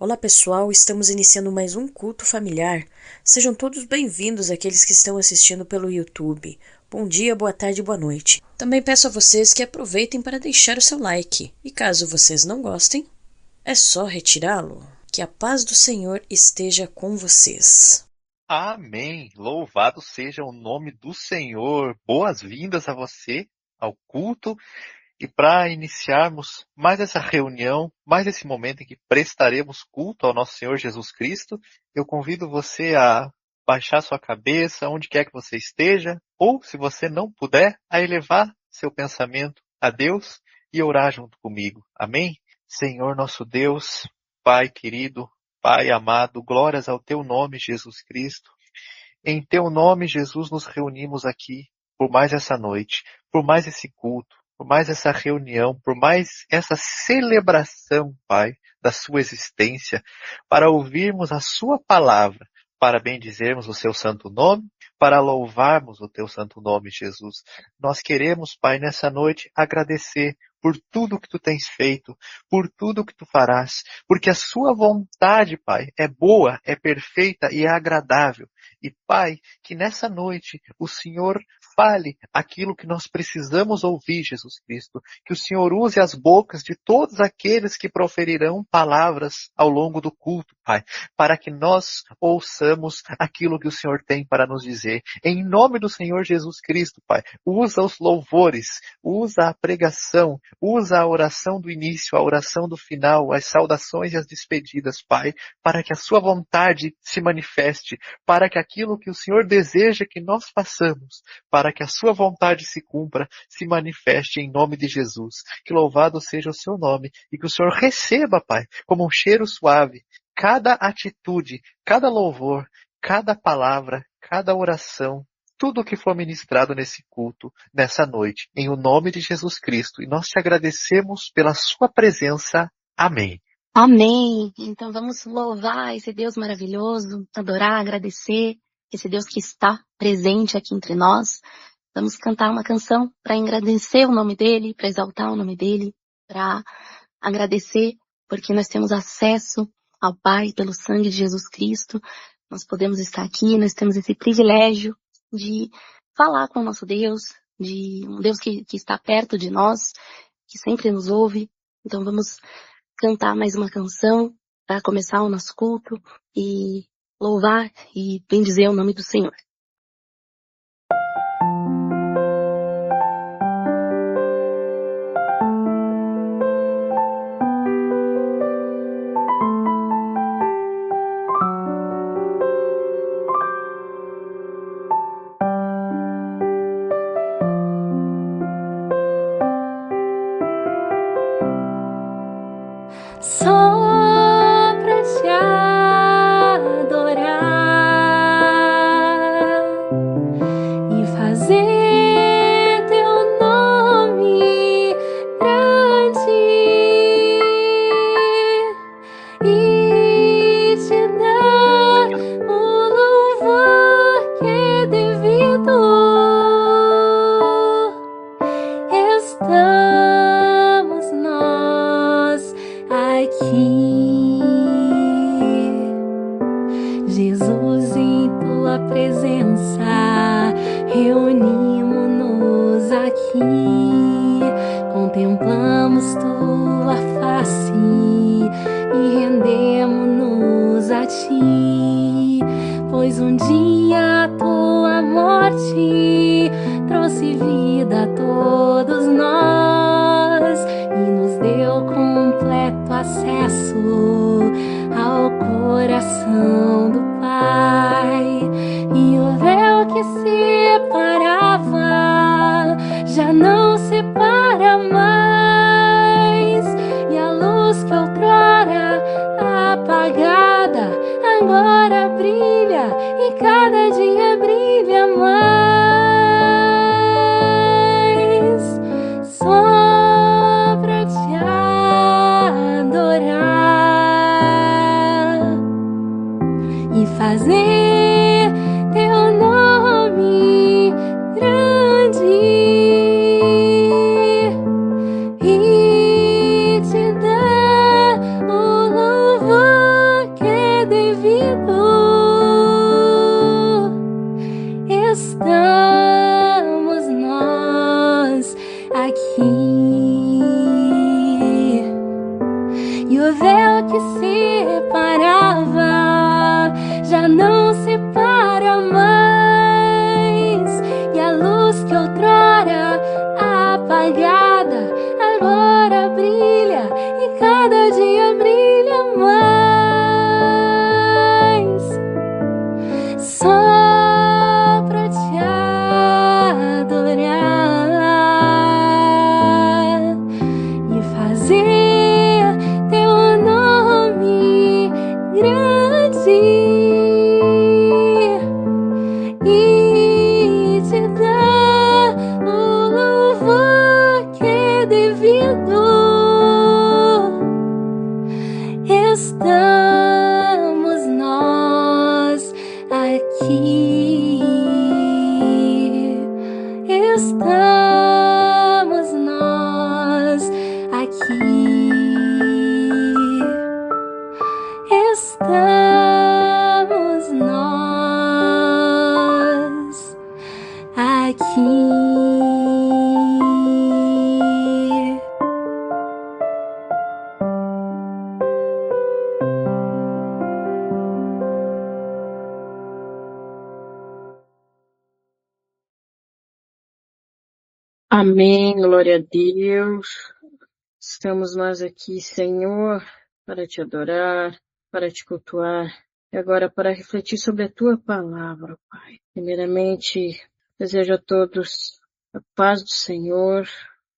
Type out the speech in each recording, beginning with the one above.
Olá pessoal, estamos iniciando mais um culto familiar. Sejam todos bem-vindos aqueles que estão assistindo pelo YouTube. Bom dia, boa tarde, boa noite. Também peço a vocês que aproveitem para deixar o seu like. E caso vocês não gostem, é só retirá-lo. Que a paz do Senhor esteja com vocês. Amém. Louvado seja o nome do Senhor. Boas-vindas a você ao culto. E para iniciarmos mais essa reunião, mais esse momento em que prestaremos culto ao nosso Senhor Jesus Cristo, eu convido você a baixar sua cabeça, onde quer que você esteja, ou, se você não puder, a elevar seu pensamento a Deus e orar junto comigo. Amém? Senhor nosso Deus, Pai querido, Pai amado, glórias ao teu nome, Jesus Cristo. Em teu nome, Jesus, nos reunimos aqui por mais essa noite, por mais esse culto, por mais essa reunião, por mais essa celebração, Pai, da sua existência, para ouvirmos a sua palavra, para bendizermos o seu santo nome, para louvarmos o teu santo nome, Jesus. Nós queremos, Pai, nessa noite agradecer por tudo que tu tens feito, por tudo que tu farás, porque a sua vontade, Pai, é boa, é perfeita e é agradável. E, Pai, que nessa noite o Senhor fale aquilo que nós precisamos ouvir, Jesus Cristo. Que o Senhor use as bocas de todos aqueles que proferirão palavras ao longo do culto, Pai, para que nós ouçamos aquilo que o Senhor tem para nos dizer. Em nome do Senhor Jesus Cristo, Pai, usa os louvores, usa a pregação, usa a oração do início, a oração do final, as saudações e as despedidas, Pai, para que a sua vontade se manifeste, para que aquilo que o Senhor deseja que nós façamos, para que a sua vontade se cumpra, se manifeste em nome de Jesus. Que louvado seja o seu nome e que o Senhor receba, Pai, como um cheiro suave, cada atitude, cada louvor, cada palavra, cada oração, tudo o que for ministrado nesse culto, nessa noite, em o nome de Jesus Cristo. E nós te agradecemos pela sua presença. Amém. Amém. Então vamos louvar esse Deus maravilhoso, adorar, agradecer, esse Deus que está presente aqui entre nós. Vamos cantar uma canção para agradecer o nome dele, para exaltar o nome dele, para agradecer porque nós temos acesso ao Pai pelo sangue de Jesus Cristo. Nós podemos estar aqui, nós temos esse privilégio de falar com o nosso Deus, de um Deus que está perto de nós, que sempre nos ouve. Então vamos cantar mais uma canção para começar o nosso culto e louvar e bendizer o nome do Senhor. Só pra te adorar e fazer teu nome grande e te dar o louvor que é devido. Estamos nós aqui, Jesus, em tua presença, reunimos-nos aqui, contemplamos tua face e rendemos-nos a ti, pois um dia a tua morte trouxe vida a todos nós e nos deu completo acesso ao coração do Pai. E o véu que separava já não separa mais, e a luz que outrora apagada agora brilha e cada dia brilha mais. Só pra te adorar e fazer teu nome grande e te dar o louvor separava já não separa mais, e a luz que outrora apagada agora brilha e cada dia brilha mais. Só pra te adorar e fazer teu nome grande e te dar o louvor que é devido. Estamos nós aqui, estamos nós aqui, estamos nós aqui. Amém, glória a Deus. Estamos nós aqui, Senhor, para te adorar, para te cultuar e agora para refletir sobre a tua palavra, Pai. Primeiramente, desejo a todos a paz do Senhor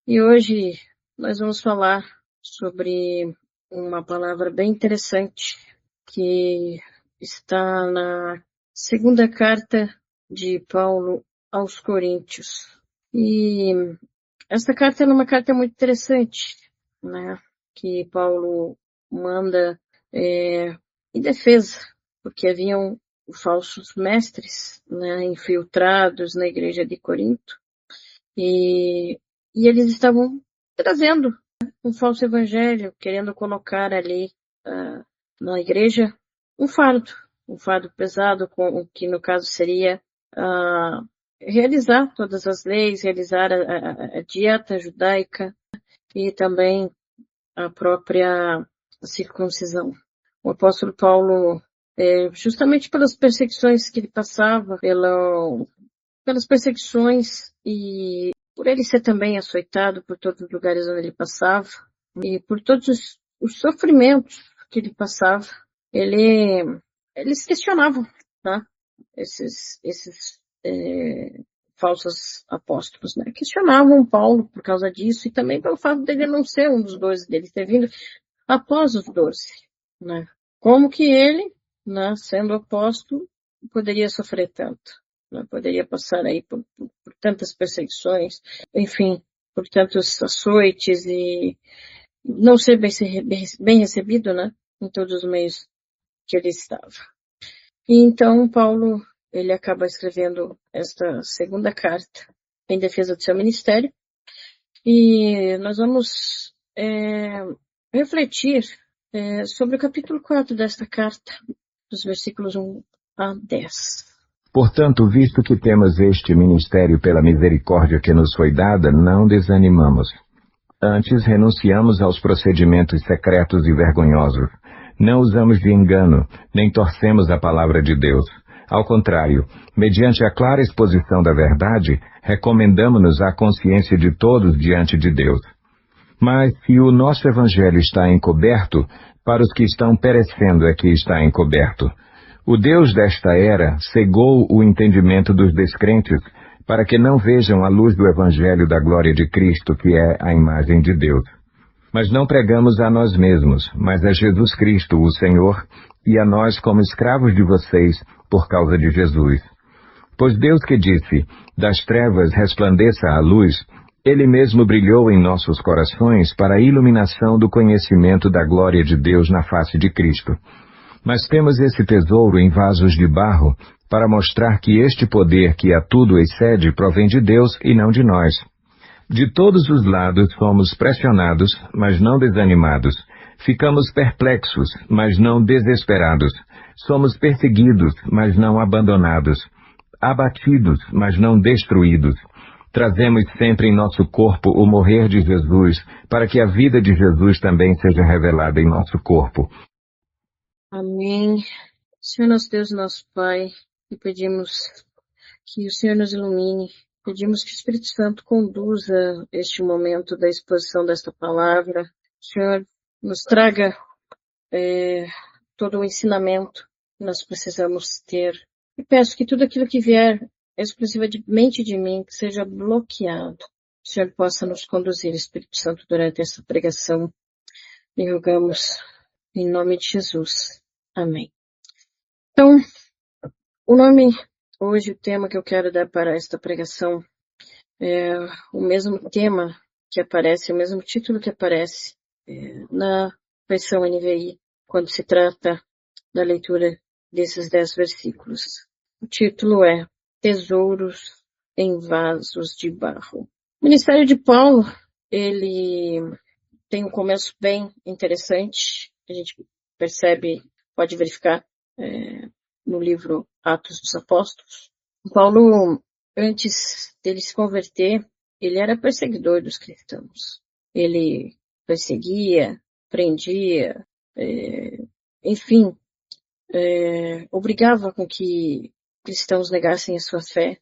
e hoje nós vamos falar sobre uma palavra bem interessante que está na segunda carta de Paulo aos Coríntios. E esta carta é uma carta muito interessante, né? Que Paulo manda em defesa, porque haviam falsos mestres, né, infiltrados na igreja de Corinto, e eles estavam trazendo um falso evangelho, querendo colocar ali na igreja um fardo pesado, que no caso seria realizar todas as leis, realizar a dieta judaica e também a própria circuncisão. O apóstolo Paulo, justamente pelas perseguições que ele passava, pelas perseguições e por ele ser também açoitado por todos os lugares onde ele passava e por todos os sofrimentos que ele passava, eles questionavam, tá? Esses falsos apóstolos, né? Questionavam Paulo por causa disso e também pelo fato dele não ser um dos 12, dele ter vindo após os 12, né? Como que ele, né, sendo apóstolo, poderia sofrer tanto, né? Poderia passar aí por tantas perseguições, enfim, por tantos açoites e não ser bem recebido, né? Em todos os meios que ele estava. E então Paulo, ele acaba escrevendo esta segunda carta em defesa do seu ministério. E nós vamos refletir sobre o capítulo 4 desta carta, dos versículos 1 a 10. Portanto, visto que temos este ministério pela misericórdia que nos foi dada, não desanimamos. Antes, renunciamos aos procedimentos secretos e vergonhosos. Não usamos de engano, nem torcemos a palavra de Deus. Ao contrário, mediante a clara exposição da verdade, recomendamo-nos à consciência de todos diante de Deus. Mas se o nosso evangelho está encoberto, para os que estão perecendo é que está encoberto. O Deus desta era cegou o entendimento dos descrentes, para que não vejam a luz do evangelho da glória de Cristo, que é a imagem de Deus. Mas não pregamos a nós mesmos, mas a Jesus Cristo, o Senhor, e a nós como escravos de vocês, por causa de Jesus. Pois Deus que disse, das trevas resplandeça a luz, Ele mesmo brilhou em nossos corações para a iluminação do conhecimento da glória de Deus na face de Cristo. Mas temos esse tesouro em vasos de barro, para mostrar que este poder que a tudo excede provém de Deus e não de nós. De todos os lados fomos pressionados, mas não desanimados. Ficamos perplexos, mas não desesperados. Somos perseguidos, mas não abandonados. Abatidos, mas não destruídos. Trazemos sempre em nosso corpo o morrer de Jesus, para que a vida de Jesus também seja revelada em nosso corpo. Amém. Senhor nosso Deus, nosso Pai, e pedimos que o Senhor nos ilumine, pedimos que o Espírito Santo conduza este momento da exposição desta palavra. O Senhor nos traga todo o ensinamento que nós precisamos ter. E peço que tudo aquilo que vier exclusivamente de mim, que seja bloqueado. O Senhor possa nos conduzir, Espírito Santo, durante essa pregação. E rogamos em nome de Jesus. Amém. Então, hoje o tema que eu quero dar para esta pregação é o mesmo tema que aparece, o mesmo título que aparece na versão NVI, quando se trata da leitura desses 10 versículos. O título é Tesouros em Vasos de Barro. O ministério de Paulo, ele tem um começo bem interessante, a gente percebe, pode verificar no livro Atos dos Apóstolos. Paulo, antes dele se converter, ele era perseguidor dos cristãos. Ele perseguia, prendia, enfim, obrigava com que cristãos negassem a sua fé.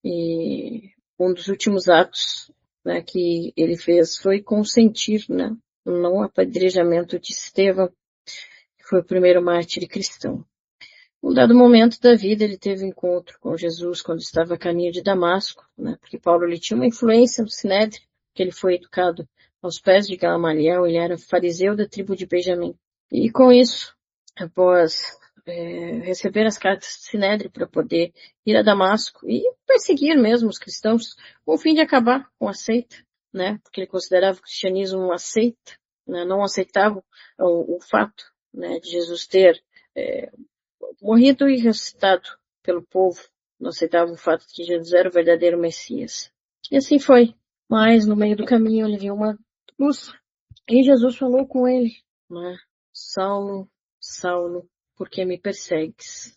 E um dos últimos atos, né, que ele fez foi consentir, né, no não apedrejamento de Estevão, que foi o primeiro mártir cristão. Num dado momento da vida, ele teve encontro com Jesus quando estava a caminho de Damasco, né, porque Paulo ele tinha uma influência no Sinédrio, que ele foi educado aos pés de Gamaliel, ele era fariseu da tribo de Benjamim. E com isso, após receber as cartas do Sinédrio para poder ir a Damasco e perseguir mesmo os cristãos, com o fim de acabar com a seita, né, porque ele considerava o cristianismo uma seita, né, não aceitava o fato, né, de Jesus ter morrido e ressuscitado pelo povo, não aceitava o fato de que Jesus era o verdadeiro Messias. E assim foi. Mas no meio do caminho ele viu uma luz e Jesus falou com ele, né? Saulo, Saulo, por que me persegues?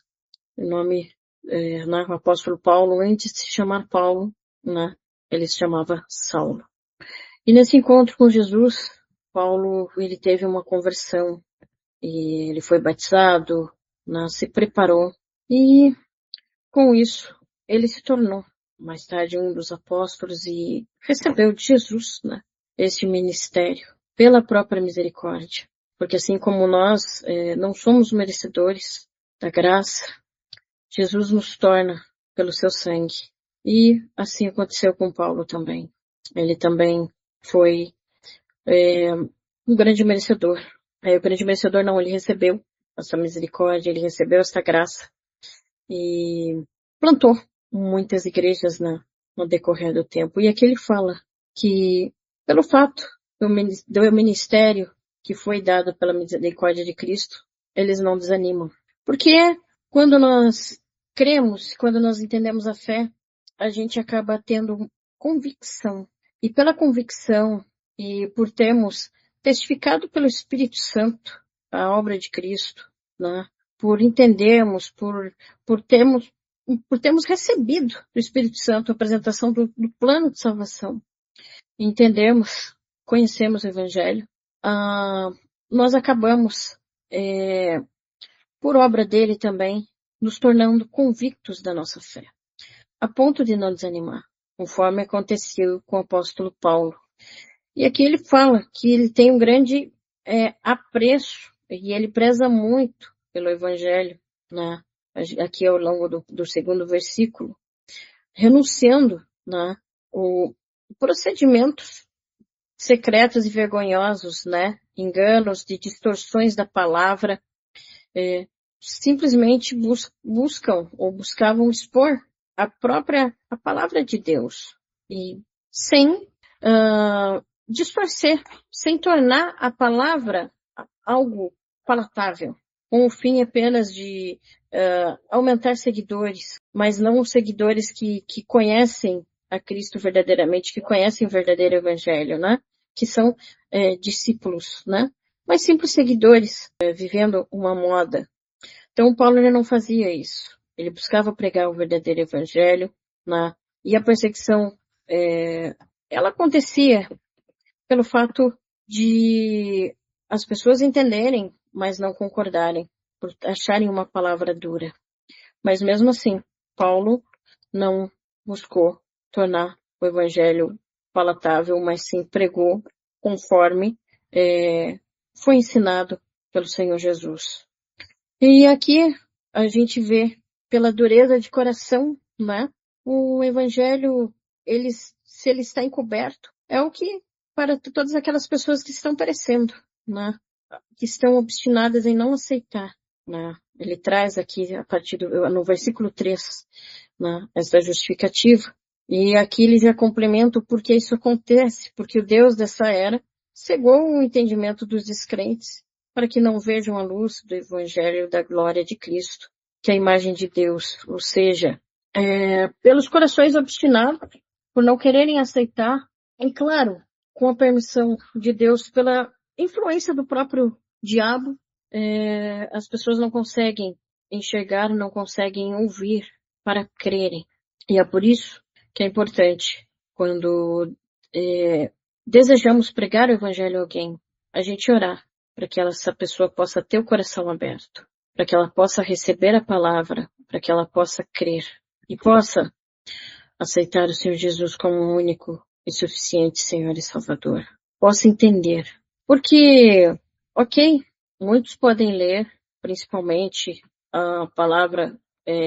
O nome, o apóstolo Paulo, antes de se chamar Paulo, né? Ele se chamava Saulo. E nesse encontro com Jesus, Paulo, ele teve uma conversão e ele foi batizado, né, se preparou e com isso ele se tornou mais tarde um dos apóstolos e recebeu de Jesus, né, esse ministério pela própria misericórdia, porque assim como nós não somos merecedores da graça, Jesus nos torna pelo seu sangue. E assim aconteceu com Paulo também. Ele também foi um grande merecedor. O grande merecedor não, ele recebeu essa misericórdia, ele recebeu essa graça e plantou muitas igrejas no decorrer do tempo. E aqui ele fala que, pelo fato do ministério que foi dado pela misericórdia de Cristo, eles não desanimam. Porque quando nós cremos, quando nós entendemos a fé, a gente acaba tendo convicção. E pela convicção e por termos testificado pelo Espírito Santo a obra de Cristo, né? Por entendermos, por termos recebido do Espírito Santo a apresentação do plano de salvação, entendermos, conhecemos o Evangelho, nós acabamos, por obra dele também, nos tornando convictos da nossa fé, a ponto de não desanimar, conforme aconteceu com o apóstolo Paulo. E aqui ele fala que ele tem um grande apreço e ele preza muito pelo Evangelho, né? Aqui ao longo do segundo versículo, renunciando, né, o procedimentos secretos e vergonhosos, né, enganos de distorções da palavra, simplesmente buscavam expor a palavra de Deus e sem distorcer, sem tornar a palavra algo palatável, com o fim apenas de aumentar seguidores, mas não os seguidores que conhecem a Cristo verdadeiramente, que conhecem o verdadeiro evangelho, né? Que são discípulos, né? Mas simples seguidores vivendo uma moda. Então Paulo ele não fazia isso. Ele buscava pregar o verdadeiro evangelho, né? E a perseguição ela acontecia pelo fato de as pessoas entenderem, mas não concordarem. por acharem uma palavra dura. Mas mesmo assim, Paulo não buscou tornar o evangelho palatável, mas sim pregou conforme foi ensinado pelo Senhor Jesus. E aqui a gente vê, pela dureza de coração, né? O evangelho, se ele está encoberto, é o que para todas aquelas pessoas que estão perecendo, né? Que estão obstinadas em não aceitar, né? Ele traz aqui, a partir no versículo 3, né? Essa justificativa. E aqui ele já complementa o porquê isso acontece, porque o Deus dessa era cegou o entendimento dos descrentes para que não vejam a luz do evangelho da glória de Cristo, que é a imagem de Deus, ou seja, pelos corações obstinados, por não quererem aceitar, e claro, com a permissão de Deus, pela influência do próprio diabo, as pessoas não conseguem enxergar, não conseguem ouvir para crerem. E é por isso que é importante, quando desejamos pregar o evangelho a alguém, a gente orar para que essa pessoa possa ter o coração aberto, para que ela possa receber a palavra, para que ela possa crer e possa aceitar o Senhor Jesus como o único e suficiente Senhor e Salvador. Possa entender. Porque, ok, muitos podem ler, principalmente a palavra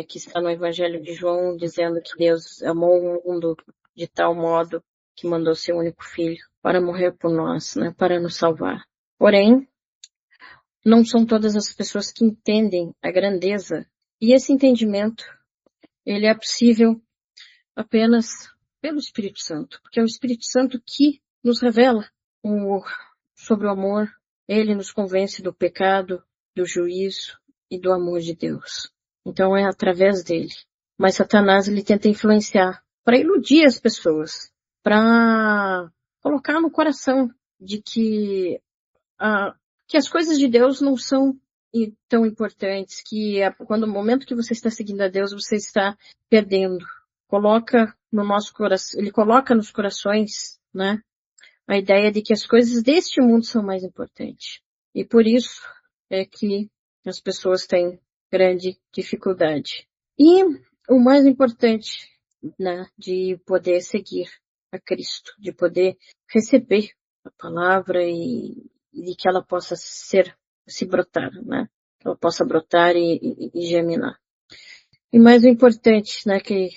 que está no Evangelho de João, dizendo que Deus amou o mundo de tal modo que mandou seu único filho para morrer por nós, né, para nos salvar. Porém, não são todas as pessoas que entendem a grandeza. E esse entendimento, ele é possível apenas pelo Espírito Santo, porque é o Espírito Santo que nos revela sobre o amor. Ele nos convence do pecado, do juízo e do amor de Deus. Então é através dele. Mas Satanás, ele tenta influenciar para iludir as pessoas, para colocar no coração de que as coisas de Deus não são tão importantes, que quando o momento que você está seguindo a Deus, você está perdendo. Coloca no nosso coração, ele coloca nos corações, né, a ideia de que as coisas deste mundo são mais importantes. E por isso é que as pessoas têm grande dificuldade. E o mais importante, né, de poder seguir a Cristo, de poder receber a palavra e que ela possa se brotar, né? Que ela possa brotar e germinar. E mais o importante, né, que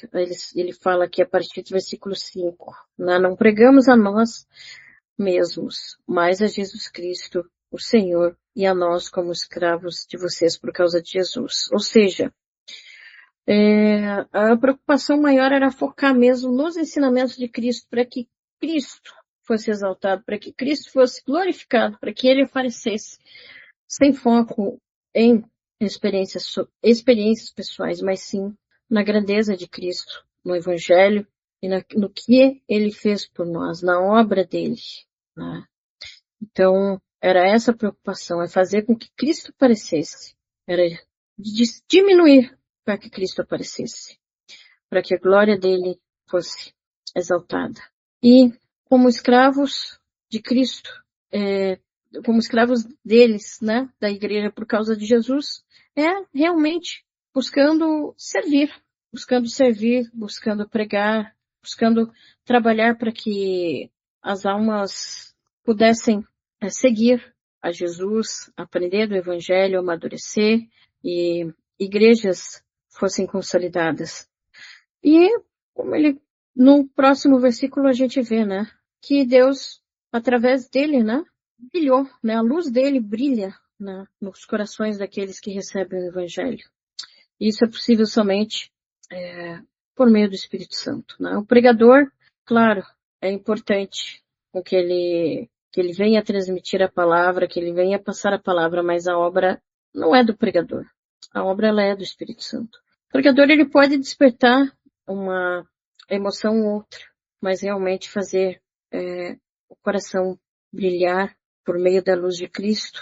ele fala aqui a partir do versículo 5, né? Não pregamos a nós mesmos, mas a Jesus Cristo, o Senhor, e a nós como escravos de vocês por causa de Jesus. Ou seja, a preocupação maior era focar mesmo nos ensinamentos de Cristo, para que Cristo fosse exaltado, para que Cristo fosse glorificado, para que ele aparecesse, sem foco em experiências pessoais, mas sim na grandeza de Cristo, no Evangelho e no que ele fez por nós, na obra dele, né? Então, era essa a preocupação, é fazer com que Cristo aparecesse, era diminuir para que Cristo aparecesse, para que a glória dele fosse exaltada. E, como escravos de Cristo, como escravos deles, né, da igreja por causa de Jesus, realmente buscando servir, buscando pregar, buscando trabalhar para que as almas pudessem seguir a Jesus, aprender do Evangelho, amadurecer e igrejas fossem consolidadas. E como no próximo versículo a gente vê, né, que Deus, através dele, né, brilhou, né, a luz dele brilha, né, nos corações daqueles que recebem o Evangelho. E isso é possível somente por meio do Espírito Santo, né? O pregador, claro, é importante com que ele venha transmitir a palavra, que ele venha passar a palavra, mas a obra não é do pregador. A obra, ela é do Espírito Santo. O pregador, ele pode despertar uma emoção ou outra, mas realmente fazer o coração brilhar por meio da luz de Cristo,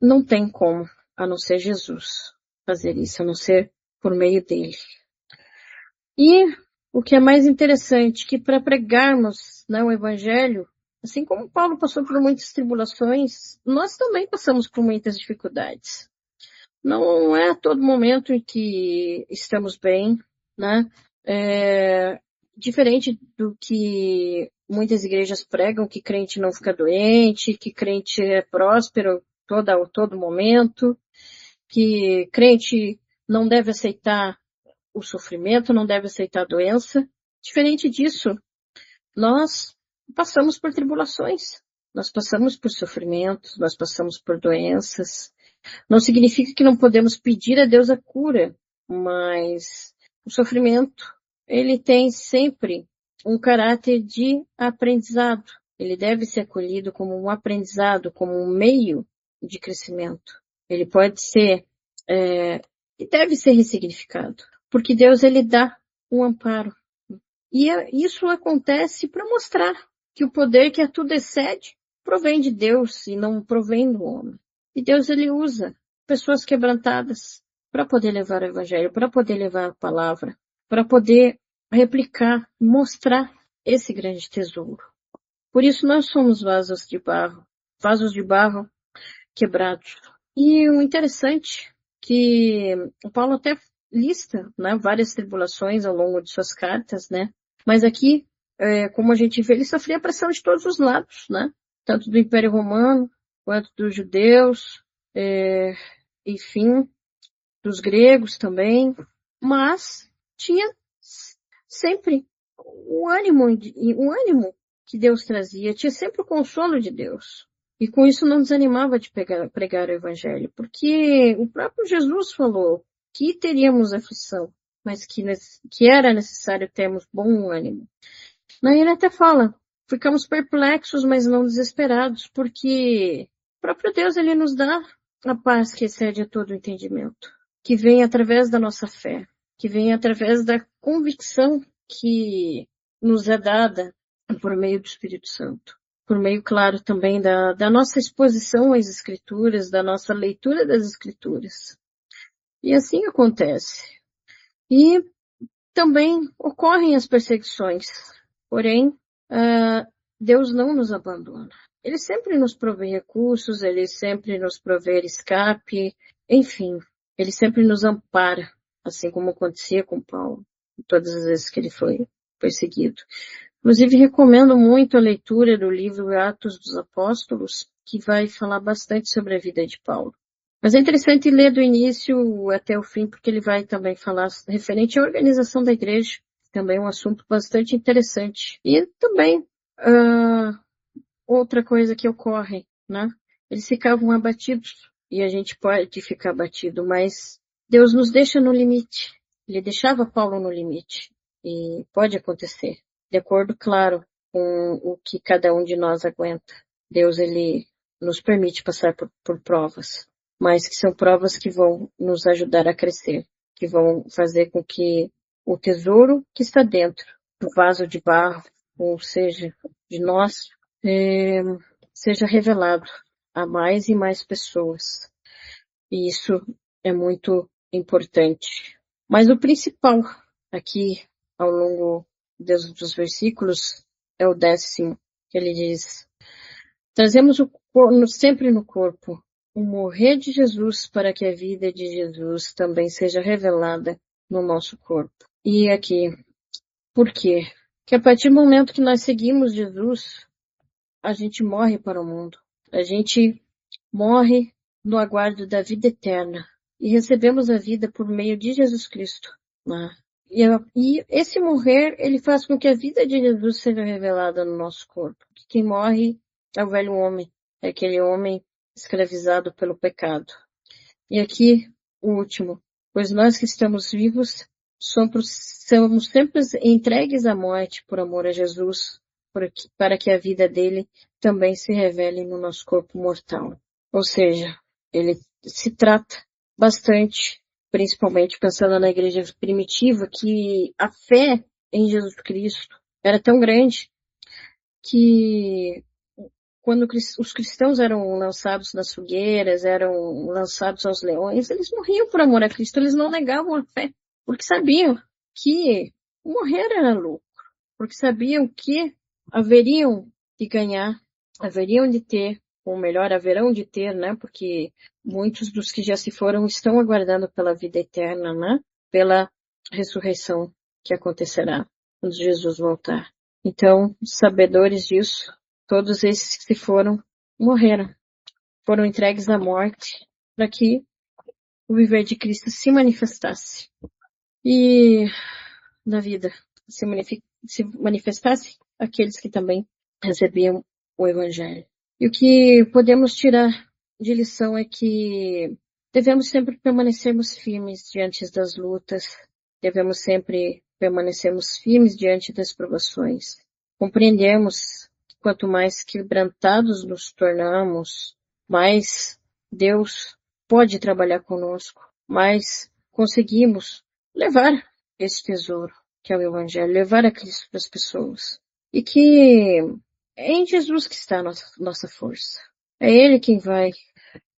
não tem como, a não ser Jesus fazer isso, a não ser por meio dele. E o que é mais interessante, que para pregarmos, né, o Evangelho, Assim como Paulo passou por muitas tribulações, nós também passamos por muitas dificuldades. Não é a todo momento em que estamos bem, né? Diferente do que muitas igrejas pregam, que crente não fica doente, que crente é próspero todo momento, que crente não deve aceitar o sofrimento, não deve aceitar a doença. Diferente disso, nós passamos por tribulações, nós passamos por sofrimentos, nós passamos por doenças. Não significa que não podemos pedir a Deus a cura, mas o sofrimento, ele tem sempre um caráter de aprendizado. Ele deve ser acolhido como um aprendizado, como um meio de crescimento. Ele pode ser, e deve ser ressignificado, porque Deus, ele dá um amparo. E isso acontece para mostrar que o poder que a tudo excede provém de Deus e não provém do homem. E Deus, ele usa pessoas quebrantadas para poder levar o evangelho, para poder levar a palavra, para poder replicar, mostrar esse grande tesouro. Por isso nós somos vasos de barro quebrados. E o interessante que o Paulo até lista, né, várias tribulações ao longo de suas cartas, né? Mas aqui, como a gente vê, ele sofria pressão de todos os lados, né? Tanto do Império Romano, quanto dos judeus, enfim, dos gregos também. Mas tinha sempre o ânimo que Deus trazia, tinha sempre o consolo de Deus. E com isso não desanimava de pregar o evangelho, porque o próprio Jesus falou que teríamos aflição, mas que era necessário termos bom ânimo. Ele até fala, ficamos perplexos, mas não desesperados, porque o próprio Deus, ele nos dá a paz que excede a todo entendimento, que vem através da nossa fé, que vem através da convicção que nos é dada por meio do Espírito Santo. Por meio, claro, também da nossa exposição às Escrituras, da nossa leitura das Escrituras. E assim acontece. E também ocorrem as perseguições. Porém, Deus não nos abandona. Ele sempre nos provê recursos, ele sempre nos provê escape, enfim, ele sempre nos ampara, assim como acontecia com Paulo, todas as vezes que ele foi perseguido. Inclusive, recomendo muito a leitura do livro Atos dos Apóstolos, que vai falar bastante sobre a vida de Paulo. Mas é interessante ler do início até o fim, porque ele vai também falar referente à organização da igreja, também um assunto bastante interessante. E também, outra coisa que ocorre, né? Eles ficavam abatidos, e a gente pode ficar abatido, mas Deus nos deixa no limite. Ele deixava Paulo no limite, e pode acontecer. De acordo, claro, com o que cada um de nós aguenta. Deus, ele nos permite passar por provas, mas que são provas que vão nos ajudar a crescer, que vão fazer com que o tesouro que está dentro do vaso de barro, ou seja, de nós, seja revelado a mais e mais pessoas. E isso é muito importante. Mas o principal aqui, ao longo dos versículos, é o 10º, que ele diz: trazemos sempre no corpo o morrer de Jesus, para que a vida de Jesus também seja revelada no nosso corpo. E aqui, por quê? Que a partir do momento que nós seguimos Jesus, a gente morre para o mundo. A gente morre no aguardo da vida eterna. E recebemos a vida por meio de Jesus Cristo, né? E esse morrer, ele faz com que a vida de Jesus seja revelada no nosso corpo. Quem morre é o velho homem, é aquele homem escravizado pelo pecado. E aqui, o último: pois nós que estamos vivos, somos sempre entregues à morte por amor a Jesus, para que a vida dele também se revele no nosso corpo mortal. Ou seja, ele se trata bastante, principalmente pensando na igreja primitiva, que a fé em Jesus Cristo era tão grande que quando os cristãos eram lançados nas fogueiras, eram lançados aos leões, eles morriam por amor a Cristo, eles não negavam a fé, porque sabiam que morrer era lucro, porque sabiam que haveriam e ganhar, haveriam de ter, ou melhor, haverão de ter, né? Porque muitos dos que já se foram estão aguardando pela vida eterna, né? Pela ressurreição que acontecerá quando Jesus voltar. Então, sabedores disso, todos esses que se foram, morreram. Foram entregues à morte para que o viver de Cristo se manifestasse. E na vida se manifestasse aqueles que também recebiam o Evangelho. E o que podemos tirar de lição é que devemos sempre permanecermos firmes diante das lutas, devemos sempre permanecermos firmes diante das provações. Compreendemos que quanto mais quebrantados nos tornamos, mais Deus pode trabalhar conosco, mais conseguimos levar esse tesouro, que é o Evangelho, levar a Cristo para as pessoas. E que é em Jesus que está a nossa força. É Ele quem vai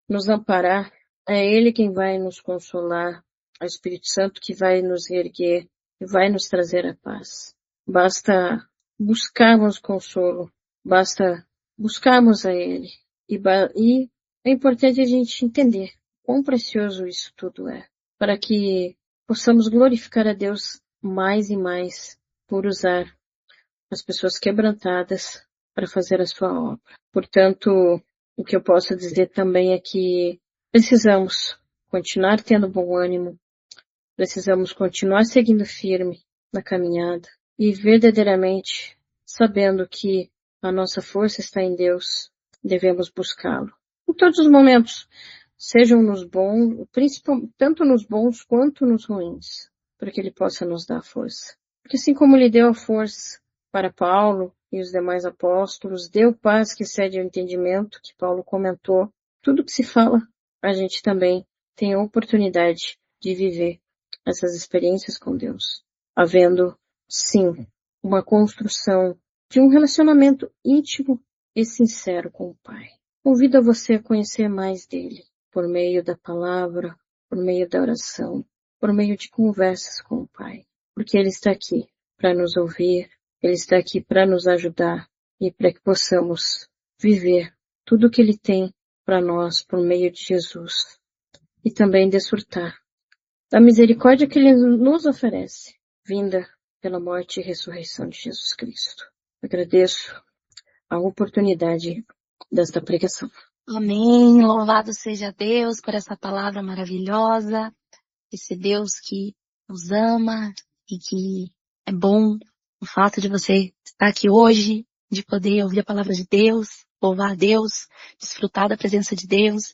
nos amparar, é Ele quem vai nos consolar, é o Espírito Santo que vai nos erguer e vai nos trazer a paz. Basta buscarmos consolo, basta buscarmos a Ele. E é importante a gente entender quão precioso isso tudo é, para que possamos glorificar a Deus mais e mais por usar as pessoas quebrantadas para fazer a sua obra. Portanto, o que eu posso dizer também é que precisamos continuar tendo bom ânimo, precisamos continuar seguindo firme na caminhada e verdadeiramente sabendo que a nossa força está em Deus, devemos buscá-lo. Em todos os momentos, sejam nos bons, tanto nos bons quanto nos ruins, para que Ele possa nos dar força. Porque assim como Ele deu a força para Paulo e os demais apóstolos, deu paz que excede o entendimento, que Paulo comentou, tudo que se fala, a gente também tem a oportunidade de viver essas experiências com Deus, havendo, sim, uma construção de um relacionamento íntimo e sincero com o Pai. Convido você a conhecer mais dele, por meio da palavra, por meio da oração, por meio de conversas com o Pai, porque Ele está aqui para nos ouvir, Ele está aqui para nos ajudar e para que possamos viver tudo o que Ele tem para nós por meio de Jesus e também desfrutar da misericórdia que Ele nos oferece, vinda pela morte e ressurreição de Jesus Cristo. Agradeço a oportunidade desta pregação. Amém. Louvado seja Deus por essa palavra maravilhosa, esse Deus que nos ama e que é bom. O fato de você estar aqui hoje, de poder ouvir a palavra de Deus, louvar a Deus, desfrutar da presença de Deus,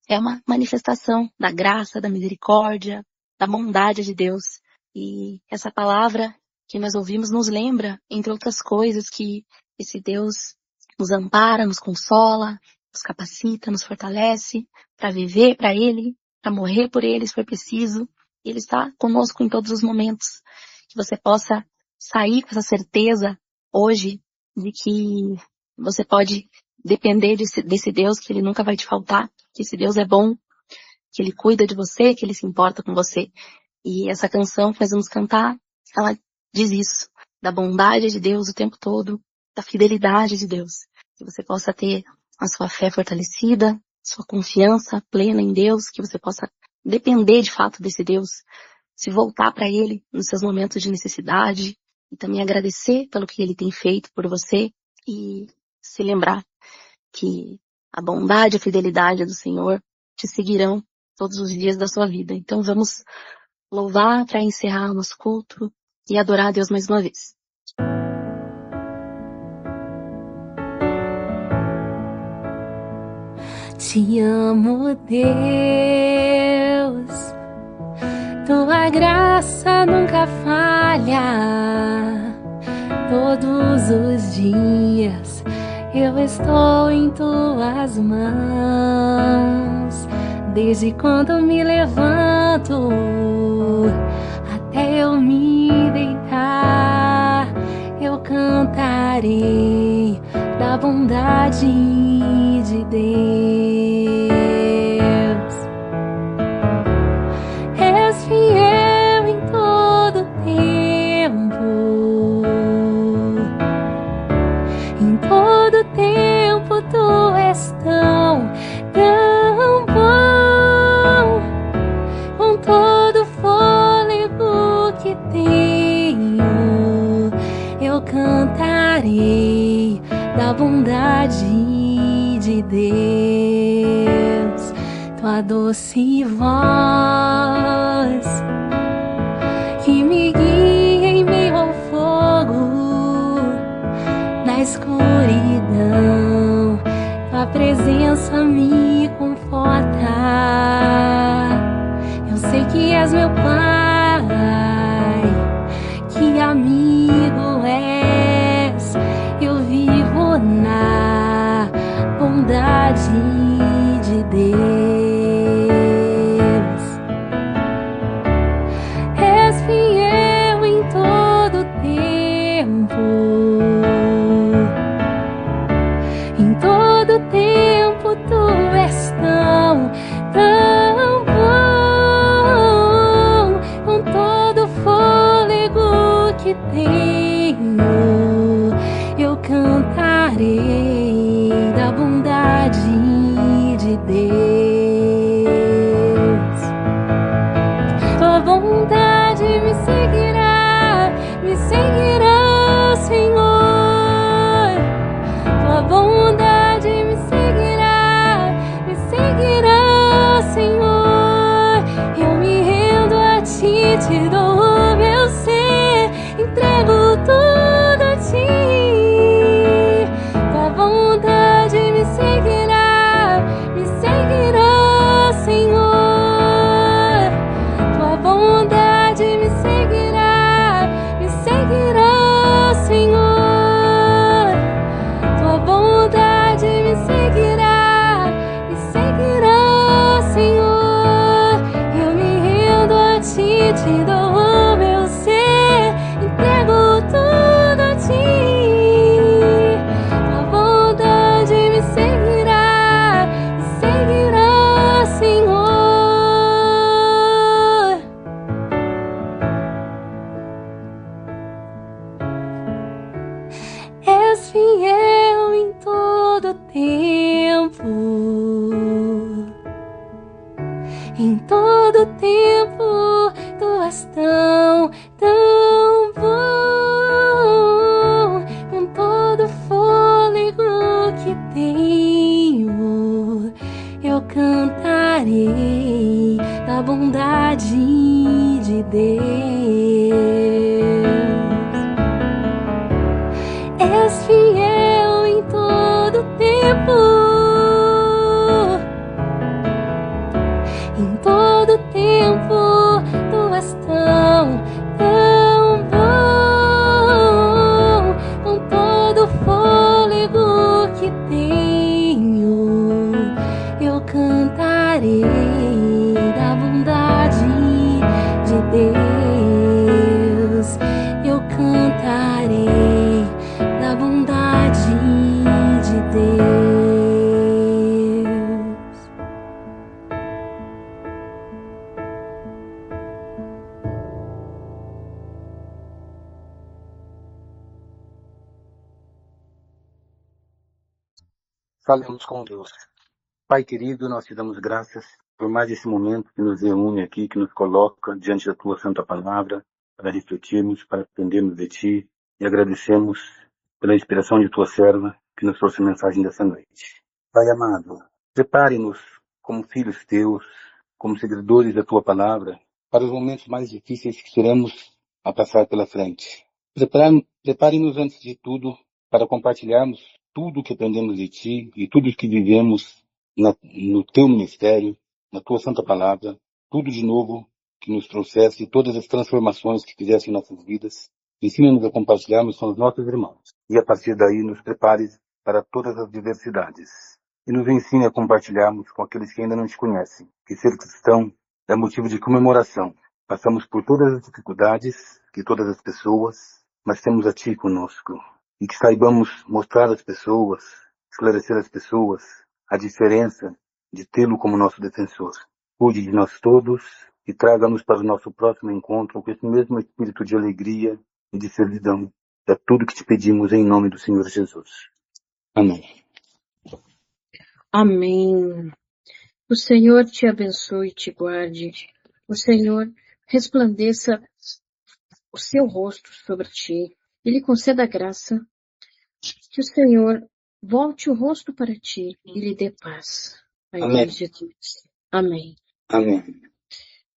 é uma manifestação da graça, da misericórdia, da bondade de Deus. E essa palavra que nós ouvimos nos lembra, entre outras coisas, que esse Deus nos ampara, nos consola, nos capacita, nos fortalece para viver para Ele, para morrer por Ele, se for preciso. Ele está conosco em todos os momentos. Que você possa sair com essa certeza hoje de que você pode depender desse Deus, que Ele nunca vai te faltar, que esse Deus é bom, que Ele cuida de você, que Ele se importa com você. E essa canção que nós vamos cantar, ela diz isso, da bondade de Deus o tempo todo, da fidelidade de Deus. Que você possa ter a sua fé fortalecida, sua confiança plena em Deus, que você possa depender de fato desse Deus, se voltar para Ele nos seus momentos de necessidade e também agradecer pelo que Ele tem feito por você e se lembrar que a bondade e a fidelidade do Senhor te seguirão todos os dias da sua vida. Então vamos louvar para encerrar o nosso culto e adorar a Deus mais uma vez. Te amo, Deus, tua graça nunca falha. Todos os dias eu estou em tuas mãos. Desde quando me levanto até eu me deitar, eu cantarei da bondade de Deus. És fiel em todo tempo, em todo fosse voz que me guia em meio ao fogo, na escuridão, tua presença me conforta. Eu sei que és meu Pai, que amigo és. Eu vivo na bondade de Deus. És fiel em todo tempo. Em todo tempo tu és tão bom. Com todo fôlego que tenho, eu cantarei da bondade de Deus. Tua bondade me seguirá, Senhor. Tua bondade me seguirá, Senhor. Eu me rendo a ti, te dou o meu ser, entrego tudo a ti. Tua bondade me seguirá, Senhor. Tua bondade me seguirá, Senhor. Tua bondade me seguirá, Senhor. Eu me rendo a ti, te dou o meu ser, entrego tudo a ti. Tua bondade me seguirá, Senhor. És fiel em todo tempo. Em todo tempo tu és tão bom. Com todo fôlego que tenho, eu cantarei da bondade de Deus. És fiel em todo tempo. Em todo tempo tu és tão bom. Com todo fôlego que tenho, eu cantarei da bondade de Deus. Eu cantarei da bondade de Deus. Falemos com Deus. Pai querido, nós te damos graças por mais esse momento que nos reúne aqui, que nos coloca diante da tua santa palavra, para refletirmos, para aprendermos de ti, e agradecemos pela inspiração de tua serva, que nos trouxe a mensagem dessa noite. Pai amado, prepare-nos como filhos teus, como seguidores da tua palavra, para os momentos mais difíceis que teremos a passar pela frente. Prepare-nos antes de tudo para compartilharmos tudo o que aprendemos de ti e tudo o que vivemos no teu ministério, na tua santa palavra, tudo de novo que nos trouxesse, todas as transformações que fizesse em nossas vidas. Ensina-nos a compartilharmos com os nossos irmãos. E a partir daí nos prepare para todas as diversidades. E nos ensine a compartilharmos com aqueles que ainda não te conhecem. Que ser cristão é motivo de comemoração. Passamos por todas as dificuldades, que todas as pessoas, mas temos a ti conosco. E que saibamos mostrar às pessoas, esclarecer às pessoas a diferença de tê-lo como nosso defensor. Cuide de nós todos e traga-nos para o nosso próximo encontro com esse mesmo espírito de alegria e de servidão. É tudo que te pedimos em nome do Senhor Jesus. Amém. Amém. O Senhor te abençoe e te guarde. O Senhor resplandeça o seu rosto sobre ti e lhe conceda graça. Que o Senhor volte o rosto para ti e lhe dê paz. Em nome de Deus. Amém. Amém.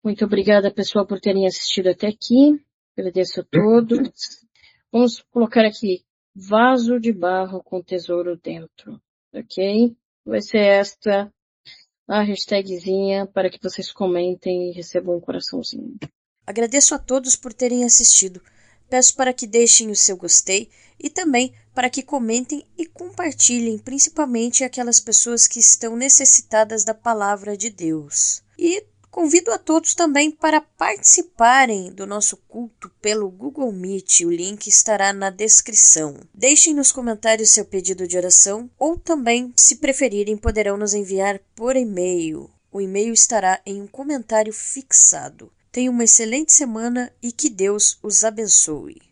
Muito obrigada, pessoal, por terem assistido até aqui. Agradeço a todos. Vamos colocar aqui, vaso de barro com tesouro dentro, ok? Vai ser esta a hashtagzinha para que vocês comentem e recebam um coraçãozinho. Agradeço a todos por terem assistido. Peço para que deixem o seu gostei e também para que comentem e compartilhem, principalmente aquelas pessoas que estão necessitadas da palavra de Deus. E convido a todos também para participarem do nosso culto pelo Google Meet. O link estará na descrição. Deixem nos comentários seu pedido de oração ou também, se preferirem, poderão nos enviar por e-mail. O e-mail estará em um comentário fixado. Tenham uma excelente semana e que Deus os abençoe.